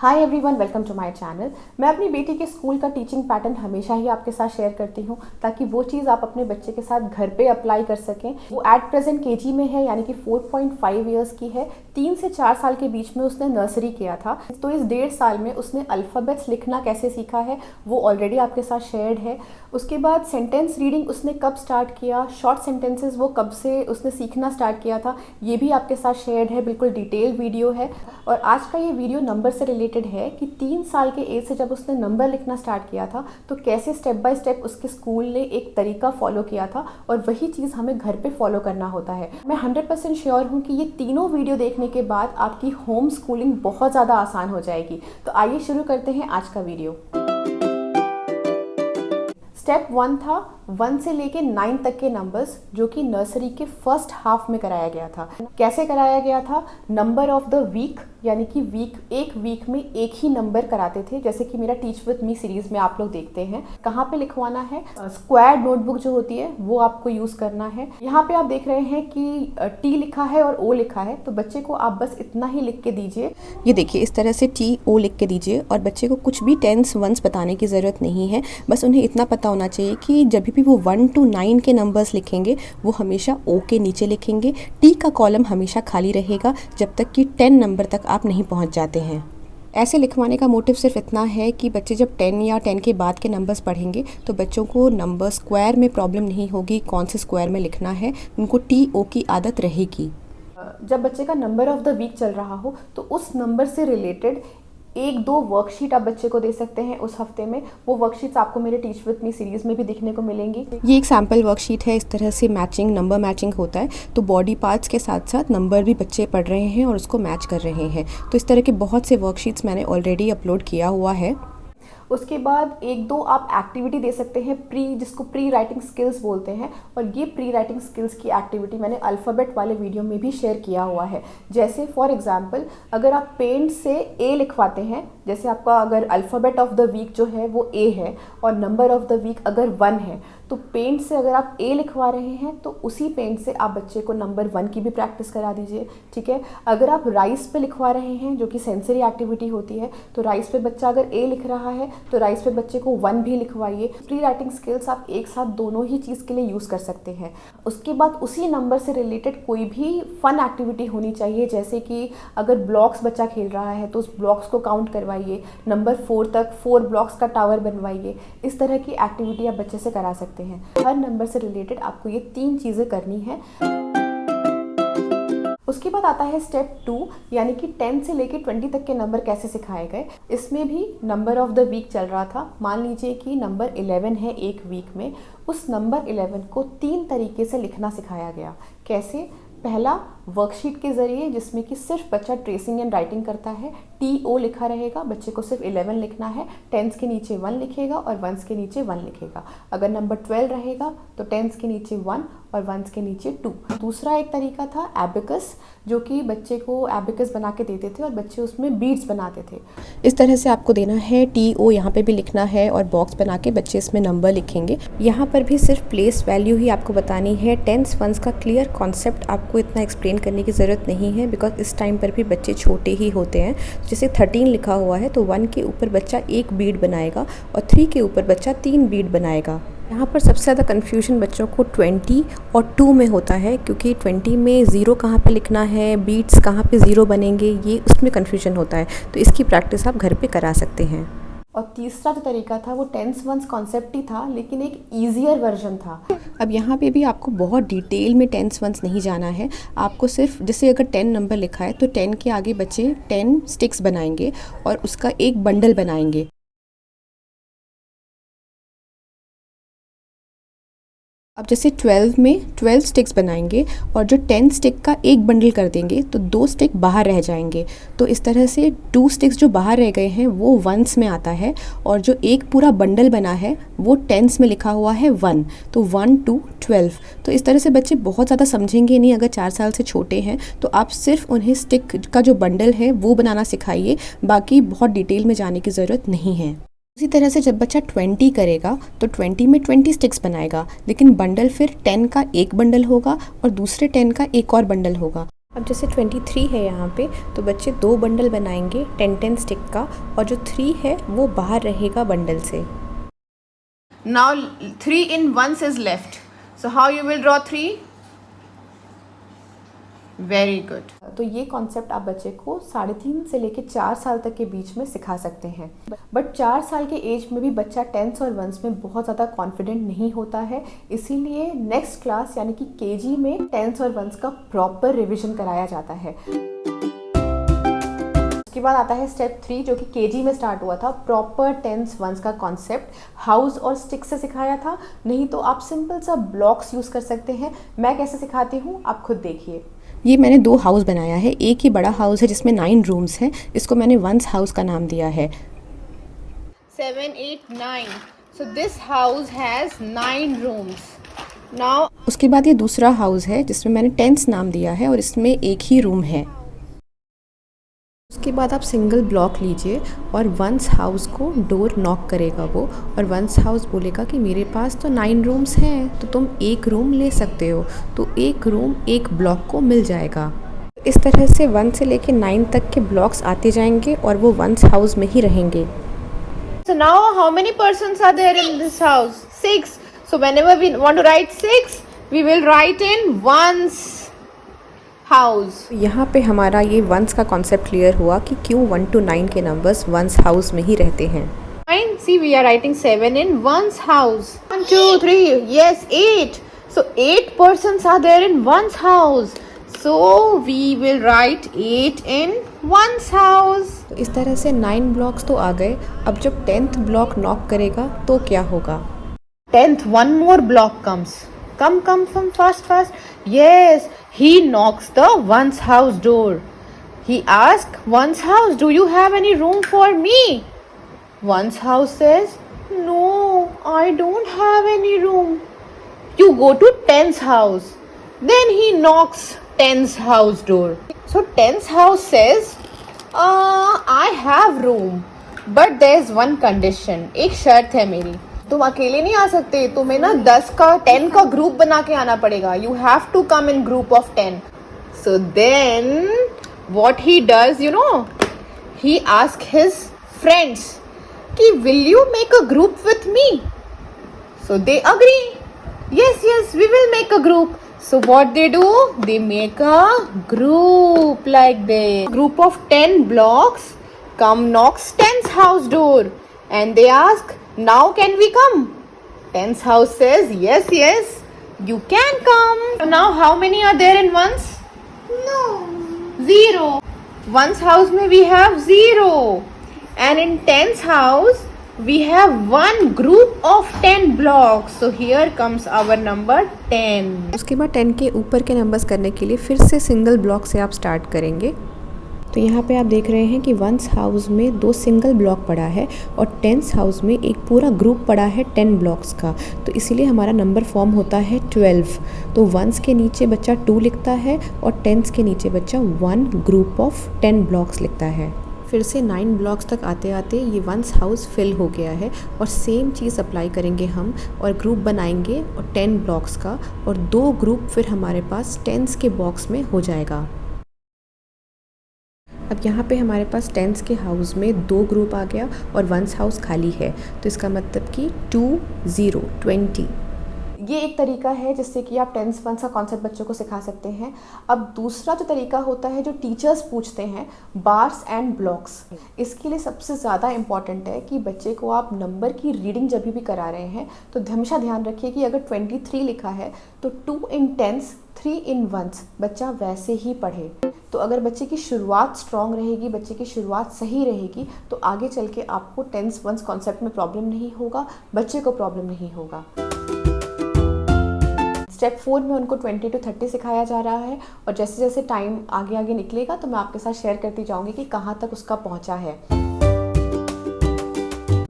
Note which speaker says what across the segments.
Speaker 1: Hi everyone, welcome to my channel. मैं अपनी बेटी के स्कूल का टीचिंग पैटर्न हमेशा ही आपके साथ शेयर करती हूँ ताकि वो चीज़ आप अपने बच्चे के साथ घर पे अप्लाई कर सकें। वो एट प्रेजेंट केजी में है, यानी कि 4.5 इयर्स की है। 3 से 4 साल के बीच में उसने नर्सरी किया था, तो इस 1.5 साल में उसने अल्फ़ाबेट्स लिखना कैसे सीखा है वो ऑलरेडी आपके साथ शेयर्ड है। उसके बाद सेंटेंस रीडिंग उसने कब स्टार्ट किया, शॉर्ट सेंटेंसेस वो कब से उसने सीखना स्टार्ट किया था, ये भी आपके साथ शेयर्ड है। बिल्कुल डिटेल वीडियो है। और आज का ये वीडियो नंबर से रिलेटेड है कि 3 साल के एज से जब उसने नंबर लिखना स्टार्ट किया था तो कैसे स्टेप बाय स्टेप उसके स्कूल ने एक तरीका फॉलो किया था, और वही चीज़ हमें घर पे फॉलो करना होता है। मैं 100% श्योर हूँ कि ये तीनों वीडियो देखने के बाद आपकी होम स्कूलिंग बहुत ज़्यादा आसान हो जाएगी। तो आइए शुरू करते हैं आज का वीडियो। स्टेप 1 था 1 से लेके 9 तक के नंबर्स, जो कि नर्सरी के फर्स्ट हाफ में कराया गया था। कैसे कराया गया था? नंबर ऑफ द वीक, यानी कि एक वीक में एक ही नंबर कराते थे। जैसे कि मेरा टीच विद मी सीरीज में आप लोग देखते हैं। कहाँ पे लिखवाना है? स्क्वायर नोटबुक जो होती है वो आपको यूज़ करना है। यहाँ पे आप देख रहे हैं कि टी लिखा है और ओ लिखा है, तो बच्चे को आप बस इतना ही लिख के दीजिए।
Speaker 2: ये देखिए, इस तरह से टी ओ लिख के दीजिए और बच्चे को कुछ भी टेंस वंस बताने की ज़रूरत नहीं है। बस उन्हें इतना पता होना चाहिए कि जब भी वो 1 to 9 के नंबर्स लिखेंगे वो हमेशा ओ के नीचे लिखेंगे। टी का कॉलम हमेशा खाली रहेगा जब तक कि 10 नंबर तक आप नहीं पहुंच जाते हैं। ऐसे लिखवाने का मोटिव सिर्फ इतना है कि बच्चे जब 10 या 10 के बाद के नंबर्स पढ़ेंगे तो बच्चों को नंबर स्क्वायर में प्रॉब्लम नहीं होगी, कौन से स्क्वायर में लिखना है, उनको टी ओ की आदत रहेगी।
Speaker 1: जब बच्चे का नंबर ऑफ द वीक चल रहा हो तो उस नंबर से रिलेटेड 1-2 वर्कशीट आप बच्चे को दे सकते हैं उस हफ्ते में। वो वर्कशीट्स आपको मेरे टीच विद मी सीरीज़ में भी दिखने को मिलेंगी।
Speaker 2: ये एक सैम्पल वर्कशीट है। इस तरह से नंबर मैचिंग होता है, तो बॉडी पार्ट्स के साथ साथ नंबर भी बच्चे पढ़ रहे हैं और उसको मैच कर रहे हैं। तो इस तरह के बहुत से वर्कशीट्स मैंने ऑलरेडी अपलोड किया हुआ है।
Speaker 1: उसके बाद 1-2 आप एक्टिविटी दे सकते हैं, जिसको प्री राइटिंग स्किल्स बोलते हैं। और ये प्री राइटिंग स्किल्स की एक्टिविटी मैंने अल्फ़ाबेट वाले वीडियो में भी शेयर किया हुआ है। जैसे फॉर एग्जांपल, अगर आप पेंट से ए लिखवाते हैं, जैसे आपका अगर अल्फ़ाबेट ऑफ द वीक जो है वो ए है और नंबर ऑफ द वीक अगर 1 है, तो पेंट से अगर आप ए लिखवा रहे हैं तो उसी पेंट से आप बच्चे को नंबर 1 की भी प्रैक्टिस करा दीजिए। ठीक है। अगर आप राइस पे लिखवा रहे हैं, जो कि सेंसरी एक्टिविटी होती है, तो राइस पे बच्चा अगर ए लिख रहा है तो राइस पे बच्चे को 1 भी लिखवाइए। प्री राइटिंग स्किल्स आप एक साथ दोनों ही चीज़ के लिए यूज़ कर सकते हैं। उसके बाद उसी नंबर से रिलेटेड कोई भी फन एक्टिविटी होनी चाहिए। जैसे कि अगर ब्लॉक्स बच्चा खेल रहा है तो उस ब्लॉक्स को काउंट करवाइए, नंबर 4 तक 4 ब्लॉक्स का टावर बनवाइए। इस तरह की एक्टिविटी आप बच्चे से करा सकते हैं। हर नंबर से रिलेटेड आपको ये 3 चीज़ें करनी है। उसके बाद आता है स्टेप 2, यानी कि 10 से लेके 20 तक के नंबर कैसे सिखाए गए। इसमें भी नंबर ऑफ द वीक चल रहा था। मान लीजिए कि नंबर 11 है एक वीक में, उस नंबर 11 को 3 तरीके से लिखना सिखाया गया। कैसे? पहला, वर्कशीट के ज़रिए, जिसमें कि सिर्फ बच्चा ट्रेसिंग एंड राइटिंग करता है। टी ओ लिखा रहेगा, बच्चे को सिर्फ 11 लिखना है। 10s के नीचे 1 लिखेगा और 1s के नीचे 1 लिखेगा। अगर नंबर 12 रहेगा तो 10s के नीचे 1 और 1s के नीचे 2। दूसरा एक तरीका था एबिकस, जो कि बच्चे को एबिकस बना के देते थे और बच्चे उसमें बीड्स बनाते थे।
Speaker 2: इस तरह से आपको देना है। टी ओ यहाँ पे भी लिखना है और बॉक्स बना के बच्चे इसमें नंबर लिखेंगे। यहाँ पर भी सिर्फ प्लेस वैल्यू ही आपको बतानी है। 10s 1s का क्लियर कॉन्सेप्ट आपको इतना एक्सप्लेन करने की ज़रूरत नहीं है, बिकॉज इस टाइम पर भी बच्चे छोटे ही होते हैं। जैसे 13 लिखा हुआ है तो 1 के ऊपर बच्चा 1 बीड बनाएगा और 3 के ऊपर बच्चा 3 बीड बनाएगा। यहाँ पर सबसे ज़्यादा कन्फ्यूजन बच्चों को 20 और 2 में होता है, क्योंकि 20 में 0 कहाँ पे लिखना है, बीट्स कहाँ पे 0 बनेंगे, ये उसमें कन्फ्यूजन होता है। तो इसकी प्रैक्टिस आप घर पे करा सकते हैं।
Speaker 1: और तीसरा जो तरीका था वो 10s 1s कॉन्सेप्ट ही था, लेकिन एक ईजियर वर्जन था।
Speaker 2: अब यहाँ पे भी आपको बहुत डिटेल में 10s 1s नहीं जाना है। आपको सिर्फ, जैसे अगर 10 नंबर लिखा है तो 10 के आगे बच्चे 10 स्टिक्स बनाएंगे और उसका एक बंडल बनाएंगे। अब जैसे 12 में 12 स्टिक्स बनाएंगे और जो 10 स्टिक का एक बंडल कर देंगे तो 2 स्टिक बाहर रह जाएंगे। तो इस तरह से 2 स्टिक्स जो बाहर रह गए हैं वो 1s में आता है, और जो एक पूरा बंडल बना है वो 10s में लिखा हुआ है 1। तो 1 to 12। तो इस तरह से बच्चे बहुत ज़्यादा समझेंगे नहीं। अगर 4 साल से छोटे हैं तो आप सिर्फ उन्हें स्टिक का जो बंडल है वो बनाना सिखाइए, बाकी बहुत डिटेल में जाने की ज़रूरत नहीं है। उसी तरह से जब बच्चा 20 करेगा तो 20 में 20 स्टिक्स बनाएगा, लेकिन बंडल फिर 10 का एक बंडल होगा और दूसरे 10 का एक और बंडल होगा। अब जैसे 23 है यहाँ पे, तो बच्चे 2 बंडल बनाएंगे 10-10 स्टिक का, और जो 3 है वो बाहर रहेगा बंडल से।
Speaker 1: Now 3 in ones is left. So how you will draw 3? Very good. तो ये कॉन्सेप्ट आप बच्चे को 3.5 से लेकर 4 साल तक के बीच में सिखा सकते हैं। बट 4 साल के एज में भी बच्चा टेंस और वंस में बहुत ज़्यादा कॉन्फिडेंट नहीं होता है, इसीलिए नेक्स्ट क्लास यानी कि केजी में टेंस और वंस का प्रॉपर रिविजन कराया जाता है। उसके बाद आता है स्टेप 3 जो कि केजी में स्टार्ट हुआ था। प्रॉपर टेंस वंस का कॉन्सेप्ट हाउस और स्टिक से सिखाया था, नहीं तो आप सिंपल सा ब्लॉक्स यूज़ कर सकते हैं। मैं कैसे सिखाती हूँ आप खुद देखिए।
Speaker 2: ये मैंने 2 हाउस बनाया है। एक ही बड़ा हाउस है जिसमें 9 रूम्स हैं, इसको मैंने वंस हाउस का नाम दिया है।
Speaker 1: 7, 8, 9. So this house has 9 rooms. Now
Speaker 2: उसके बाद ये दूसरा हाउस है जिसमें मैंने टेंस नाम दिया है और इसमें एक ही रूम है। उसके बाद आप सिंगल ब्लॉक लीजिए और वंस हाउस को डोर नॉक करेगा वो, और वंस हाउस बोलेगा कि मेरे पास तो 9 रूम्स हैं तो तुम एक रूम ले सकते हो, तो एक रूम एक ब्लॉक को मिल जाएगा। इस तरह से 1 से लेके 9 तक के ब्लॉक्स आते जाएंगे और वो वंस हाउस में ही रहेंगे।
Speaker 1: So now how many persons are there in this house? 6. So whenever we want to write 6, we will write in ones house.
Speaker 2: यहाँ पे हमारा ये वंस का कॉन्सेप्ट क्लियर हुआ कि क्यों 1 to 9 के नंबर्स वंस हाउस में ही रहते हैं।
Speaker 1: Fine. See, we are writing 7 in one's house. 1, 2, 3. Yes, 8. So 8 persons are there in one's house. So we will write 8 in one's house.
Speaker 2: तो इस तरह से 9 ब्लॉक्स तो आ गए। अब जब 10th ब्लॉक नॉक करेगा तो क्या होगा?
Speaker 1: 10th, one more block comes. Come from fast. Yes, he knocks the one's house door. He asks one's house, do you have any room for me? One's house says, no, I don't have any room. You go to 10's house. Then he knocks 10's house door. So 10's house says, I have room, but there's one condition. एक शर्त है मेरी, तुम अकेले नहीं आ सकते, तुम्हें ना 10 का ग्रुप बना के आना पड़ेगा। You have to come in group of 10. So then what he does, he asks his friends कि will you make a group with me? So they agree. Yes, we will make a group. So what they do? They make a group like this. Group of 10 blocks come knocks 10's house door and they ask, now can we come? 10's house says, yes, you can come. So now how many are there in ones? No. 0. One's house में we have 0. And in 10's house we have one group of 10 blocks. So here comes our number 10.
Speaker 2: उसके बाद 10 के ऊपर के numbers करने के लिए फिर से सिंगल ब्लॉक से आप स्टार्ट करेंगे। तो यहाँ पे आप देख रहे हैं कि वंस हाउस में 2 सिंगल ब्लॉक पड़ा है और 10th हाउस में एक पूरा ग्रुप पड़ा है 10 ब्लॉक्स का, तो इसीलिए हमारा नंबर फॉर्म होता है 12। तो वंस के नीचे बच्चा 2 लिखता है और 10th के नीचे बच्चा 1 ग्रुप ऑफ 10 ब्लॉक्स लिखता है। फिर से 9 ब्लॉक्स तक आते आते ये वंस हाउस फिल हो गया है और सेम चीज़ अप्लाई करेंगे हम और ग्रुप बनाएंगे और 10 ब्लॉक्स का, और 2 ग्रुप फिर हमारे पास 10s के बॉक्स में हो जाएगा। अब यहाँ पे हमारे पास 10s के हाउस में 2 ग्रुप आ गया और वंस हाउस खाली है, तो इसका मतलब कि 2, 0, 20। ये एक तरीका है जिससे कि आप 10s वंस का कॉन्सेप्ट बच्चों को सिखा सकते हैं। अब दूसरा जो तरीका होता है जो टीचर्स पूछते हैं, बार्स एंड ब्लॉक्स, इसके लिए सबसे ज़्यादा इम्पॉर्टेंट है कि बच्चे को आप नंबर की रीडिंग जब भी करा रहे हैं तो हमेशा ध्यान रखिए कि अगर 23 लिखा है तो 2 in 10s 3 in ones बच्चा वैसे ही पढ़े। तो अगर बच्चे की शुरुआत स्ट्रॉन्ग रहेगी, बच्चे की शुरुआत सही रहेगी, तो आगे चल के आपको 10s वंस कॉन्सेप्ट में प्रॉब्लम नहीं होगा, बच्चे को प्रॉब्लम नहीं होगा। स्टेप 4 में उनको 20 to 30 सिखाया जा रहा है और जैसे जैसे टाइम आगे आगे निकलेगा तो मैं आपके साथ शेयर करती जाऊंगी कि कहाँ तक उसका पहुँचा है।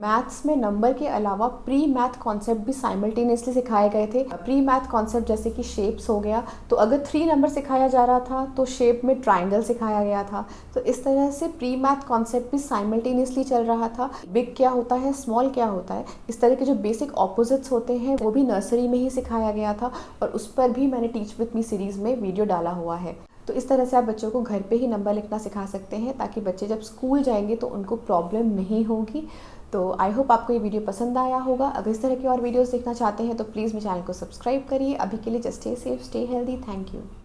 Speaker 2: मैथ्स में नंबर के अलावा प्री मैथ कॉन्सेप्ट भी साइमल्टेनियसली सिखाए गए थे। प्री मैथ कॉन्सेप्ट जैसे कि शेप्स हो गया, तो अगर 3 नंबर सिखाया जा रहा था तो शेप में ट्राइंगल सिखाया गया था। तो इस तरह से प्री मैथ कॉन्सेप्ट भी साइमल्टेनियसली चल रहा था। बिग क्या होता है, स्मॉल क्या होता है, इस तरह के जो बेसिक ऑपोजिट्स होते हैं वो भी नर्सरी में ही सिखाया गया था और उस पर भी मैंने टीच विथ मी सीरीज़ में वीडियो डाला हुआ है।
Speaker 1: तो इस तरह से आप बच्चों को घर पे ही नंबर लिखना सिखा सकते हैं, ताकि बच्चे जब स्कूल जाएंगे तो उनको प्रॉब्लम नहीं होगी। तो आई होप आपको ये वीडियो पसंद आया होगा। अगर इस तरह की और वीडियोस देखना चाहते हैं तो प्लीज़ मेरे चैनल को सब्सक्राइब करिए। अभी के लिए just stay safe, stay healthy. Thank you.